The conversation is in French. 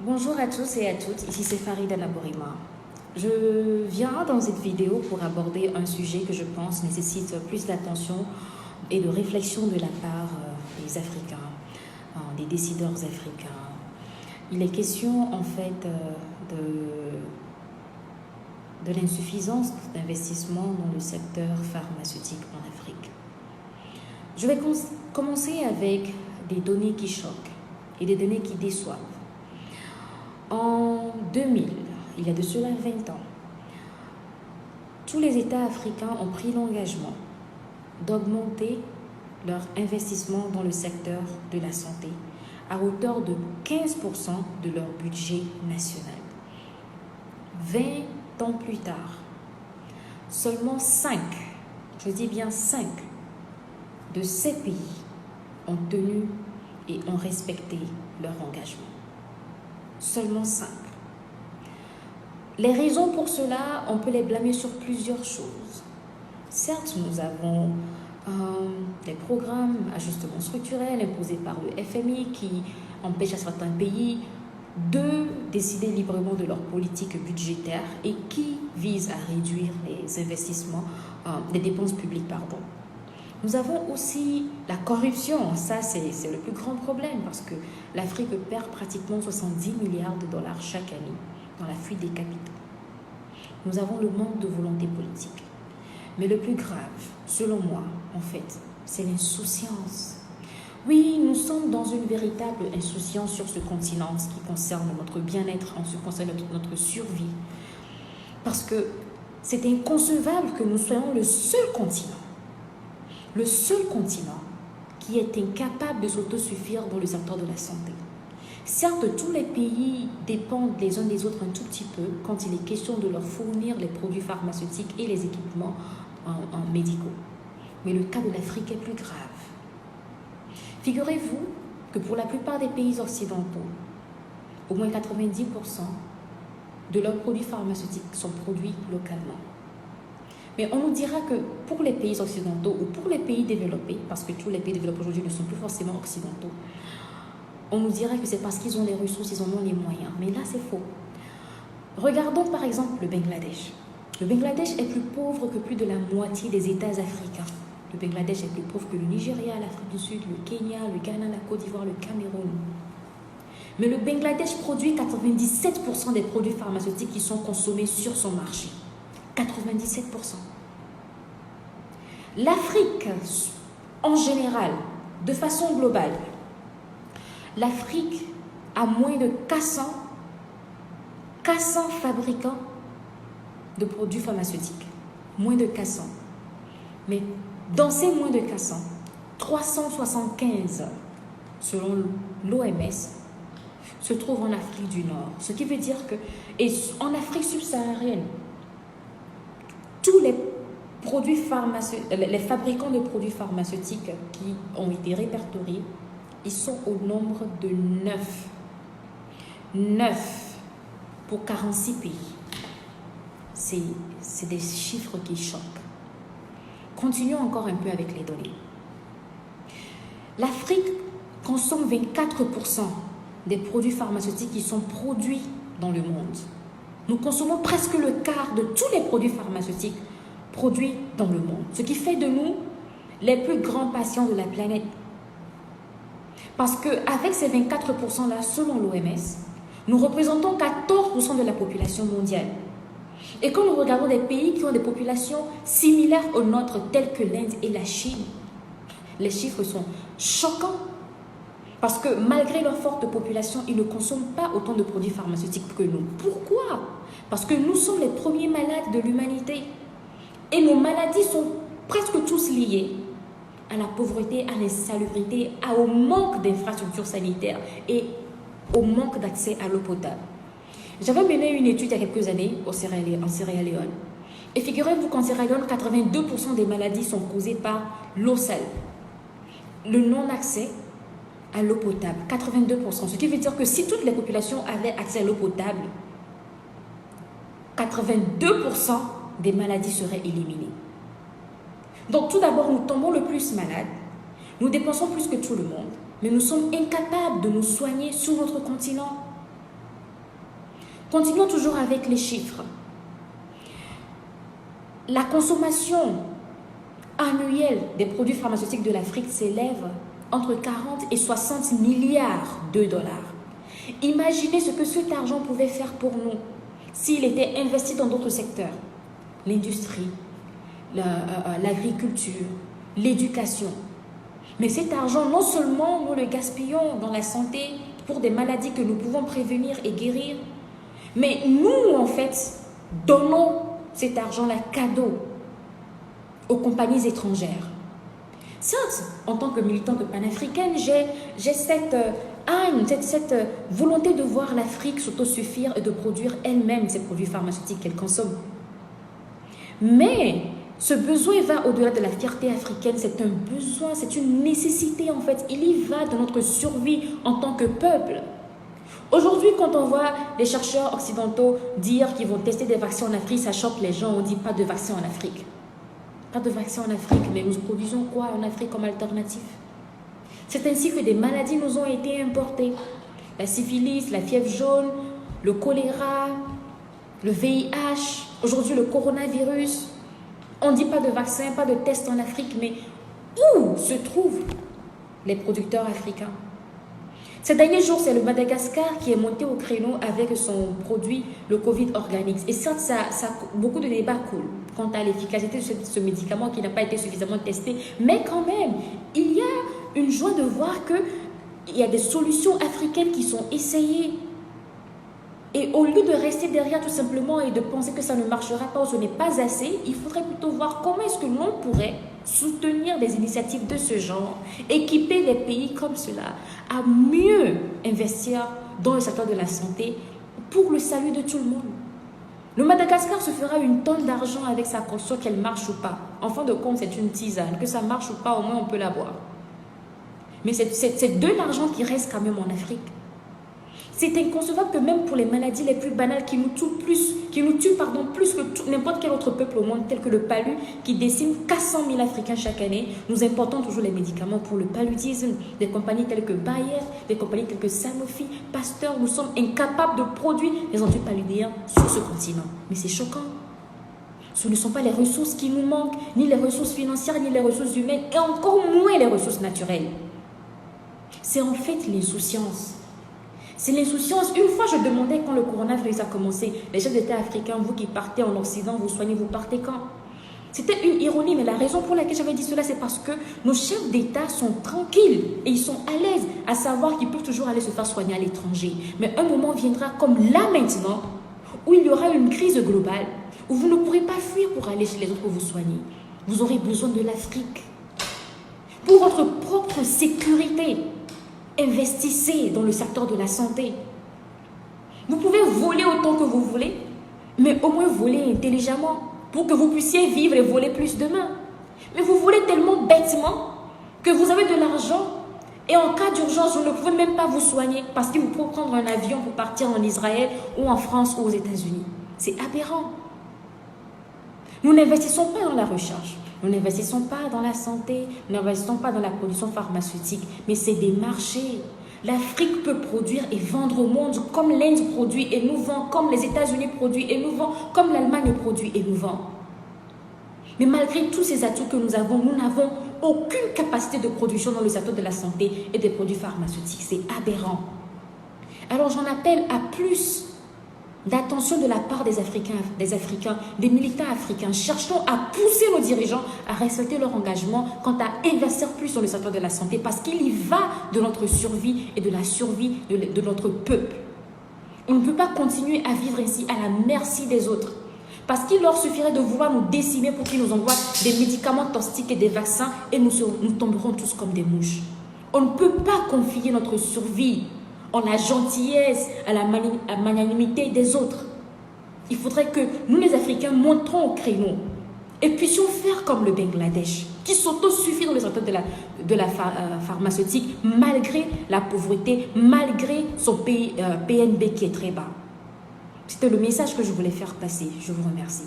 Bonjour à tous et à toutes, ici c'est Farida Naborima. Je viens dans cette vidéo pour aborder un sujet que je pense nécessite plus d'attention et de réflexion de la part des Africains, des décideurs africains. Il est question en fait de l'insuffisance d'investissement dans le secteur pharmaceutique en Afrique. Je vais commencer avec des données qui choquent et des données qui déçoivent. En 2000, il y a de cela 20 ans, tous les États africains ont pris l'engagement d'augmenter leur investissement dans le secteur de la santé à hauteur de 15% de leur budget national. 20 ans plus tard, seulement 5, je dis bien 5, de ces pays ont tenu et ont respecté leur engagement. Seulement 5. Les raisons pour cela, on peut les blâmer sur plusieurs choses. Certes, nous avons des programmes d'ajustement structurel imposés par le FMI qui empêchent à certains pays de décider librement de leur politique budgétaire et qui visent à réduire les investissements, les dépenses publiques, pardon. Nous avons aussi la corruption. Ça, c'est le plus grand problème parce que l'Afrique perd pratiquement 70 milliards de dollars chaque année dans la fuite des capitaux. Nous avons le manque de volonté politique. Mais le plus grave, selon moi, en fait, c'est l'insouciance. Oui, nous sommes dans une véritable insouciance sur ce continent en ce qui concerne notre bien-être, en ce qui concerne notre survie. Parce que c'est inconcevable que nous soyons le seul continent qui est incapable de s'autosuffire dans le secteur de la santé. Certes, tous les pays dépendent les uns des autres un tout petit peu quand il est question de leur fournir les produits pharmaceutiques et les équipements médicaux. Mais le cas de l'Afrique est plus grave. Figurez-vous que pour la plupart des pays occidentaux, au moins 90% de leurs produits pharmaceutiques sont produits localement. Mais on nous dira que pour les pays occidentaux ou pour les pays développés, parce que tous les pays développés aujourd'hui ne sont plus forcément occidentaux, on nous dira que c'est parce qu'ils ont les ressources, ils en ont les moyens. Mais là, c'est faux. Regardons par exemple le Bangladesh. Le Bangladesh est plus pauvre que plus de la moitié des États africains. Le Bangladesh est plus pauvre que le Nigeria, l'Afrique du Sud, le Kenya, le Ghana, la Côte d'Ivoire, le Cameroun. Mais le Bangladesh produit 97% des produits pharmaceutiques qui sont consommés sur son marché. 97%. L'Afrique, en général, de façon globale, l'Afrique a moins de 400 fabricants de produits pharmaceutiques. Moins de 400. Mais dans ces moins de 400, 375, selon l'OMS, se trouvent en Afrique du Nord. Ce qui veut dire que, et en Afrique subsaharienne, tous les fabricants de produits pharmaceutiques qui ont été répertoriés, ils sont au nombre de 9. 9 pour 46 pays. C'est des chiffres qui choquent. Continuons encore un peu avec les données. L'Afrique consomme 24% des produits pharmaceutiques qui sont produits dans le monde. Nous consommons presque le quart de tous les produits pharmaceutiques produits dans le monde. Ce qui fait de nous les plus grands patients de la planète. Parce qu'avec ces 24%-là, selon l'OMS, nous représentons 14% de la population mondiale. Et quand nous regardons des pays qui ont des populations similaires aux nôtres, telles que l'Inde et la Chine, les chiffres sont choquants. Parce que malgré leur forte population, ils ne consomment pas autant de produits pharmaceutiques que nous. Pourquoi? Parce que nous sommes les premiers malades de l'humanité. Et nos maladies sont presque tous liées à la pauvreté, à l'insalubrité, au manque d'infrastructures sanitaires et au manque d'accès à l'eau potable. J'avais mené une étude il y a quelques années en Sierra Leone. Et figurez-vous qu'en Sierra Leone, 82% des maladies sont causées par l'eau sale. Le non-accès à l'eau potable, 82%. Ce qui veut dire que si toutes les populations avaient accès à l'eau potable, 82% des maladies seraient éliminées. Donc tout d'abord, nous tombons le plus malades, nous dépensons plus que tout le monde, mais nous sommes incapables de nous soigner sur notre continent. Continuons toujours avec les chiffres. La consommation annuelle des produits pharmaceutiques de l'Afrique s'élève entre 40 et 60 milliards de dollars. Imaginez ce que cet argent pouvait faire pour nous s'il était investi dans d'autres secteurs. L'industrie, l'agriculture, l'éducation. Mais cet argent, non seulement nous le gaspillons dans la santé pour des maladies que nous pouvons prévenir et guérir, mais nous, en fait, donnons cet argent-là cadeau aux compagnies étrangères. Certes, en tant que militante panafricaine, j'ai cette volonté de voir l'Afrique s'autosuffire et de produire elle-même ces produits pharmaceutiques qu'elle consomme. Mais ce besoin va au-delà de la fierté africaine, c'est un besoin, c'est une nécessité en fait. Il y va de notre survie en tant que peuple. Aujourd'hui, quand on voit les chercheurs occidentaux dire qu'ils vont tester des vaccins en Afrique, ça choque les gens, on dit pas de vaccin en Afrique. Pas de vaccin en Afrique, mais nous produisons quoi en Afrique comme alternative? C'est ainsi que des maladies nous ont été importées. La syphilis, la fièvre jaune, le choléra, le VIH, aujourd'hui le coronavirus. On ne dit pas de vaccin, pas de test en Afrique, mais où se trouvent les producteurs africains? Ces derniers jours, c'est le Madagascar qui est monté au créneau avec son produit, le Covid Organics. Et certes, beaucoup de débats coulent quant à l'efficacité de ce médicament qui n'a pas été suffisamment testé. Mais quand même, il y a une joie de voir qu'il y a des solutions africaines qui sont essayées. Et au lieu de rester derrière tout simplement et de penser que ça ne marchera pas ou ce n'est pas assez, il faudrait plutôt voir comment est-ce que l'on pourrait soutenir des initiatives de ce genre, équiper les pays comme cela à mieux investir dans le secteur de la santé pour le salut de tout le monde. Le Madagascar se fera une tonne d'argent avec sa conscience, qu'elle marche ou pas. En fin de compte, c'est une tisane. Que ça marche ou pas, au moins on peut la boire. Mais c'est de l'argent qui reste quand même en Afrique. C'est inconcevable que même pour les maladies les plus banales qui nous tuent plus que n'importe quel autre peuple au monde, tel que le palu, qui décime 400 000 Africains chaque année, nous importons toujours les médicaments pour le paludisme. Des compagnies telles que Bayer, des compagnies telles que Sanofi, Pasteur, nous sommes incapables de produire les antipaludéens sur ce continent. Mais c'est choquant. Ce ne sont pas les ressources qui nous manquent, ni les ressources financières, ni les ressources humaines, et encore moins les ressources naturelles. C'est en fait l'insouciance. C'est l'insouciance. Une fois, je demandais quand le coronavirus a commencé, les chefs d'État africains, vous qui partez en Occident, vous soignez, vous partez quand? C'était une ironie, mais la raison pour laquelle j'avais dit cela, c'est parce que nos chefs d'État sont tranquilles et ils sont à l'aise à savoir qu'ils peuvent toujours aller se faire soigner à l'étranger. Mais un moment viendra, comme là maintenant, où il y aura une crise globale, où vous ne pourrez pas fuir pour aller chez les autres pour vous soigner. Vous aurez besoin de l'Afrique. Pour votre propre sécurité, investissez dans le secteur de la santé. Vous pouvez voler autant que vous voulez, mais au moins voler intelligemment pour que vous puissiez vivre et voler plus demain. Mais vous volez tellement bêtement que vous avez de l'argent et en cas d'urgence, vous ne pouvez même pas vous soigner parce qu'il vous faut prendre un avion pour partir en Israël ou en France ou aux États-Unis. C'est aberrant. Nous n'investissons pas dans la recherche. Nous n'investissons pas dans la santé, nous n'investissons pas dans la production pharmaceutique, mais c'est des marchés. L'Afrique peut produire et vendre au monde comme l'Inde produit et nous vend, comme les États-Unis produisent et nous vend, comme l'Allemagne produit et nous vend. Mais malgré tous ces atouts que nous n'avons aucune capacité de production dans le secteur de la santé et des produits pharmaceutiques. C'est aberrant. Alors j'en appelle à plus d'attention de la part des Africains, des militants africains. Cherchons à pousser nos dirigeants à respecter leur engagement quant à investir plus dans le secteur de la santé parce qu'il y va de notre survie et de la survie de notre peuple. On ne peut pas continuer à vivre ainsi à la merci des autres parce qu'il leur suffirait de vouloir nous décimer pour qu'ils nous envoient des médicaments toxiques et des vaccins et nous tomberons tous comme des mouches. On ne peut pas confier notre survie en la gentillesse, à la magnanimité des autres. Il faudrait que nous, les Africains, montrons au créneau et puissions faire comme le Bangladesh, qui s'autosuffit dans le secteur de la pharmaceutique, malgré la pauvreté, malgré son PNB qui est très bas. C'était le message que je voulais faire passer. Je vous remercie.